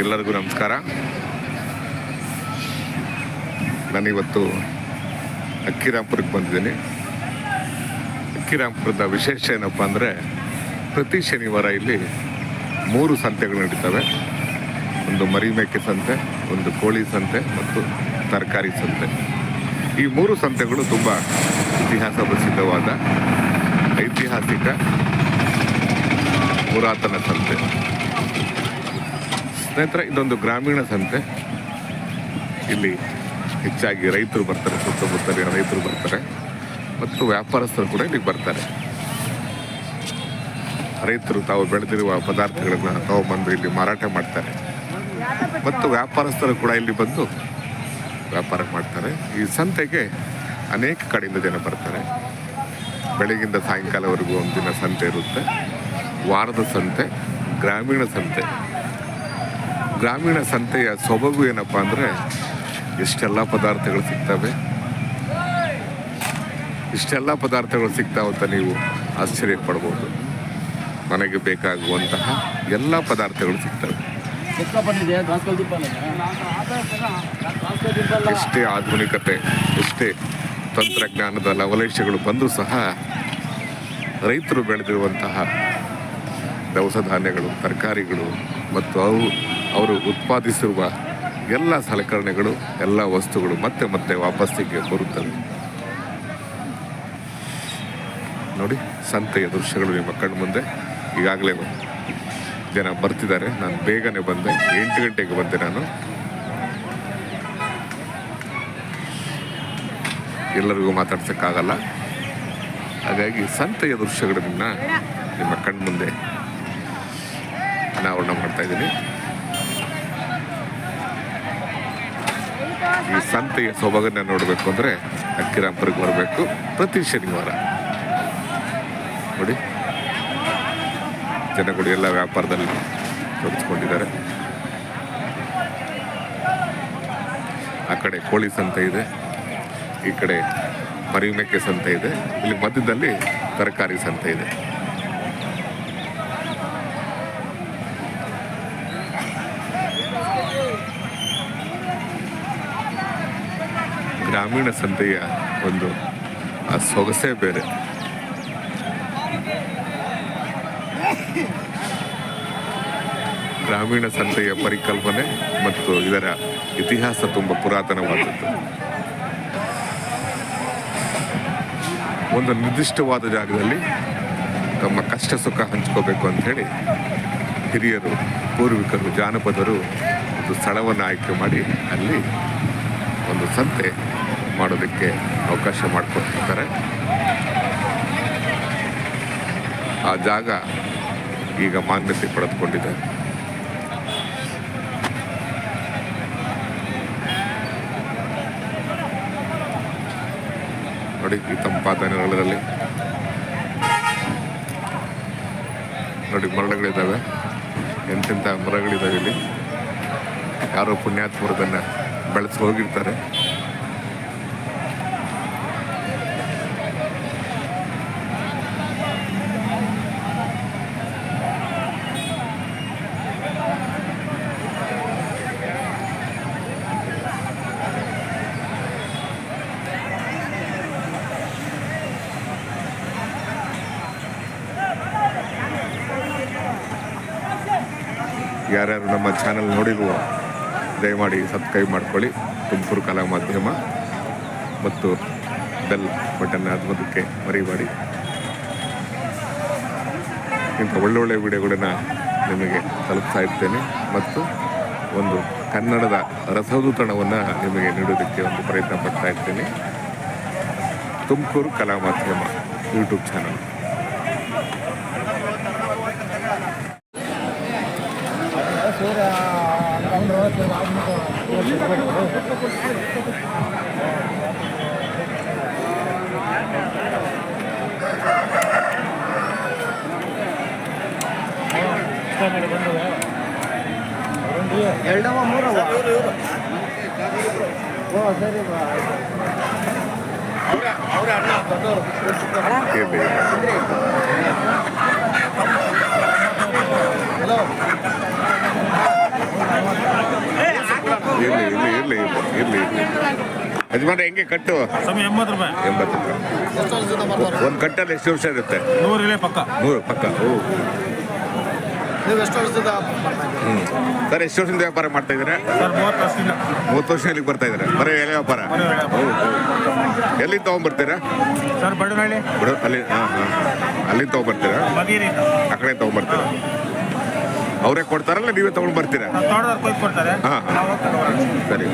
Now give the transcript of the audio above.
ಎಲ್ಲರಿಗೂ ನಮಸ್ಕಾರ. ನಾನಿವತ್ತು ಅಕ್ಕಿರಾಂಪುರಕ್ಕೆ ಬಂದಿದ್ದೀನಿ. ಅಕ್ಕಿರಾಂಪುರದ ವಿಶೇಷ ಏನಪ್ಪ ಅಂದರೆ, ಪ್ರತಿ ಶನಿವಾರ ಇಲ್ಲಿ 3 ಸಂತೆಗಳು ನಡೀತವೆ. ಒಂದು ಮರಿಮೇಕೆ ಸಂತೆ, ಒಂದು ಕೋಳಿ ಸಂತೆ ಮತ್ತು ತರಕಾರಿ ಸಂತೆ. ಈ 3 ಸಂತೆಗಳು ತುಂಬ ಇತಿಹಾಸ ಪ್ರಸಿದ್ಧವಾದ ಐತಿಹಾಸಿಕ ಪುರಾತನ ಸಂತೆ. ಸ್ನೇಹಿತರೆ, ಇದೊಂದು ಗ್ರಾಮೀಣ ಸಂತೆ. ಇಲ್ಲಿ ಹೆಚ್ಚಾಗಿ ರೈತರು ಬರ್ತಾರೆ, ಸುತ್ತಮುತ್ತಲಿನ ರೈತರು ಬರ್ತಾರೆ ಮತ್ತು ವ್ಯಾಪಾರಸ್ಥರು ಕೂಡ ಇಲ್ಲಿಗೆ ಬರ್ತಾರೆ. ರೈತರು ತಾವು ಬೆಳೆದಿರುವ ಪದಾರ್ಥಗಳನ್ನು ತಗೊಂಬಂದು ಇಲ್ಲಿ ಮಾರಾಟ ಮಾಡ್ತಾರೆ ಮತ್ತು ವ್ಯಾಪಾರಸ್ಥರು ಕೂಡ ಇಲ್ಲಿ ಬಂದು ವ್ಯಾಪಾರ ಮಾಡ್ತಾರೆ. ಈ ಸಂತೆಗೆ ಅನೇಕ ಕಡೆಯಿಂದ ಜನ ಬರ್ತಾರೆ. ಬೆಳಗಿಂದ ಸಾಯಂಕಾಲವರೆಗೂ ಒಂದಿನ ಸಂತೆ ಇರುತ್ತೆ. ವಾರದ ಸಂತೆ, ಗ್ರಾಮೀಣ ಸಂತೆ. ಗ್ರಾಮೀಣ ಸಂತೆಯ ಸೊಬಗು ಏನಪ್ಪ ಅಂದರೆ, ಇಷ್ಟೆಲ್ಲ ಪದಾರ್ಥಗಳು ಸಿಗ್ತವೆ. ಇಷ್ಟೆಲ್ಲ ಪದಾರ್ಥಗಳು ಸಿಗ್ತಾವಂತ ನೀವು ಆಶ್ಚರ್ಯ ಪಡ್ಬೋದು. ಮನೆಗೆ ಬೇಕಾಗುವಂತಹ ಎಲ್ಲ ಪದಾರ್ಥಗಳು ಸಿಗ್ತವೆ. ಎಷ್ಟೇ ಆಧುನಿಕತೆ, ಎಷ್ಟೇ ತಂತ್ರಜ್ಞಾನದ ಲವಲೇಶಗಳು ಬಂದರೂ ಸಹ ರೈತರು ಬೆಳೆದಿರುವಂತಹ ದವಸ ಧಾನ್ಯಗಳು, ತರಕಾರಿಗಳು ಮತ್ತು ಅವರು ಉತ್ಪಾದಿಸಿರುವ ಎಲ್ಲ ಸಲಕರಣೆಗಳು, ಎಲ್ಲ ವಸ್ತುಗಳು ಮತ್ತೆ ಮತ್ತೆ ವಾಪಸ್ಸಿಗೆ ಬರುತ್ತವೆ. ನೋಡಿ, ಸಂತೆಯ ದೃಶ್ಯಗಳು ನಿಮ್ಮ ಕಣ್ಣು ಮುಂದೆ. ಈಗಾಗಲೇ ಜನ ಬರ್ತಿದ್ದಾರೆ. ನಾನು ಬೇಗನೆ ಬಂದೆ, 8 ಗಂಟೆಗೆ ಬಂದೆ. ನಾನು ಎಲ್ಲರಿಗೂ ಮಾತಾಡ್ಸೋಕ್ಕಾಗಲ್ಲ. ಹಾಗಾಗಿ ಸಂತೆಯ ದೃಶ್ಯಗಳನ್ನ ನಿಮ್ಮ ಕಣ್ಣು ಮುಂದೆ ಅನಾವರಣ ಮಾಡ್ತಾ ಇದ್ದೀನಿ. ಈ ಸಂತೆಯ ಸೊಬಗನ್ನ ನೋಡಬೇಕು ಅಂದರೆ ಅಕ್ಕಿರಾಂಪುರಕ್ಕೆ ಬರಬೇಕು ಪ್ರತಿ ಶನಿವಾರ. ನೋಡಿ, ಜನಗಳು ಎಲ್ಲ ವ್ಯಾಪಾರದಲ್ಲಿ ತೊಡಗಿಸ್ಕೊಂಡಿದ್ದಾರೆ. ಆ ಕಡೆ ಕೋಳಿ ಸಂತೆ ಇದೆ, ಈ ಕಡೆ ಮರಿಮೇಕೆ ಸಂತೆ ಇದೆ, ಇಲ್ಲಿ ಮಧ್ಯದಲ್ಲಿ ತರಕಾರಿ ಸಂತೆ ಇದೆ. ಗ್ರಾಮೀಣ ಸಂತೆಯ ಒಂದು ಆ ಸೊಗಸೇ ಬೇರೆ. ಗ್ರಾಮೀಣ ಸಂತೆಯ ಪರಿಕಲ್ಪನೆ ಮತ್ತು ಇದರ ಇತಿಹಾಸ ತುಂಬ ಪುರಾತನವಾದದ್ದು. ಒಂದು ನಿರ್ದಿಷ್ಟವಾದ ಜಾಗದಲ್ಲಿ ತಮ್ಮ ಕಷ್ಟ ಸುಖ ಹಂಚ್ಕೋಬೇಕು ಅಂಥೇಳಿ ಹಿರಿಯರು, ಪೂರ್ವಿಕರು, ಜಾನಪದರು ಒಂದು ಸ್ಥಳವನ್ನು ಆಯ್ಕೆ ಮಾಡಿ ಅಲ್ಲಿ ಒಂದು ಸಂತೆ ಮಾಡೋದಕ್ಕೆ ಅವಕಾಶ ಮಾಡಿಕೊಟ್ಟಿರ್ತಾರೆ. ಆ ಜಾಗ ಈಗ ಮಾನ್ಯತೆ ಪಡೆದುಕೊಂಡಿದೆ. ನೋಡಿ, ಈ ತಂಪಾದ ನೆರಳಲ್ಲಿ ನೋಡಿ ಮರಳುಗಳಿದ್ದಾವೆ. ಎಂತೆಂಥ ಮರಗಳಿದ್ದಾವೆ ಇಲ್ಲಿ. ಯಾರೋ ಪುಣ್ಯಾತ್ಮರದನ್ನು ಬೆಳೆಸಿ ಹೋಗಿರ್ತಾರೆ. ಯಾರ್ಯಾರು ನಮ್ಮ ಚಾನಲ್ ನೋಡಿರುವ ದಯಮಾಡಿ ಸಬ್ಸ್ಕ್ರೈಬ್ ಮಾಡ್ಕೊಳ್ಳಿ. ತುಮಕೂರು ಕಲಾ ಮಾಧ್ಯಮ ಮತ್ತು ಬೆಲ್ ಬಟನ್ ಅದಕ್ಕೆ ಮರಿಬೇಡಿ. ಇಂಥ ಒಳ್ಳೊಳ್ಳೆ ವಿಡಿಯೋಗಳನ್ನ ನಿಮಗೆ ತಲುಪ್ತಾ ಇರ್ತೇನೆ ಮತ್ತು ಒಂದು ಕನ್ನಡದ ರಸದೂತಣವನ್ನು ನಿಮಗೆ ನೀಡೋದಕ್ಕೆ ಒಂದು ಪ್ರಯತ್ನ ಪಡ್ತಾ ಇರ್ತೀನಿ. ತುಮಕೂರು ಕಲಾ ಮಾಧ್ಯಮ ಯೂಟ್ಯೂಬ್ ಚಾನಲ್. ಎರಡವ ಮೂರವ ಓ ಸರಿ ಅವ್ರ ಅಣ್ಣ ಹಲೋ ಇರಲಿ ಯಜಮಾನ್ರೆ ಹೆಂಗೆ ಕಟ್ಟು ಸಮಯ 80 ರೂಪಾಯಿ 80 ರೂಪಾಯಿ ಒಂದು ಕಟ್ಟಲ್ಲಿ ಎಷ್ಟು ವರ್ಷ ಇರುತ್ತೆ 100 ಇಲ್ಲೇ ಪಕ್ಕ 100 ಪಕ್ಕ ಓ ನೀವು ಎಷ್ಟು ವರ್ಷದ ಸರ್ ಎಷ್ಟು ವರ್ಷದಿಂದ ವ್ಯಾಪಾರ ಮಾಡ್ತಾ ಇದ್ದೀರಾ ಸರ್ 30 ವರ್ಷದಿಂದ 30 ವರ್ಷ ಇಲ್ಲಿಗೆ ಬರ್ತಾ ಇದ್ದಾರೆ ಬರೀ ಎಲೆ ವ್ಯಾಪಾರ ಎಲ್ಲಿಂದ ತೊಗೊಂಬರ್ತೀರಾ ಸರ್ ಬಡನಹಳ್ಳಿ ಅಲ್ಲಿ ಹಾಂ ಅಲ್ಲಿಂದ ತೊಗೊಂಬರ್ತೀರಾ ಮದೀರಿಂದ ಆ ಕಡೆ ತೊಗೊಂಬರ್ತೀರಾ ಅವರೇ ಕೊಡ್ತಾರಲ್ಲ ನೀವೇ ತೊಗೊಂಡು ಬರ್ತೀರಾ ತೋಟದವ್ರು ಕೊಯ್ದು ಕೊಡ್ತಾರೆ ಹಾಂ ನಾವು ಹೋಗಿ ತಗೊಂಡು ಸರಿ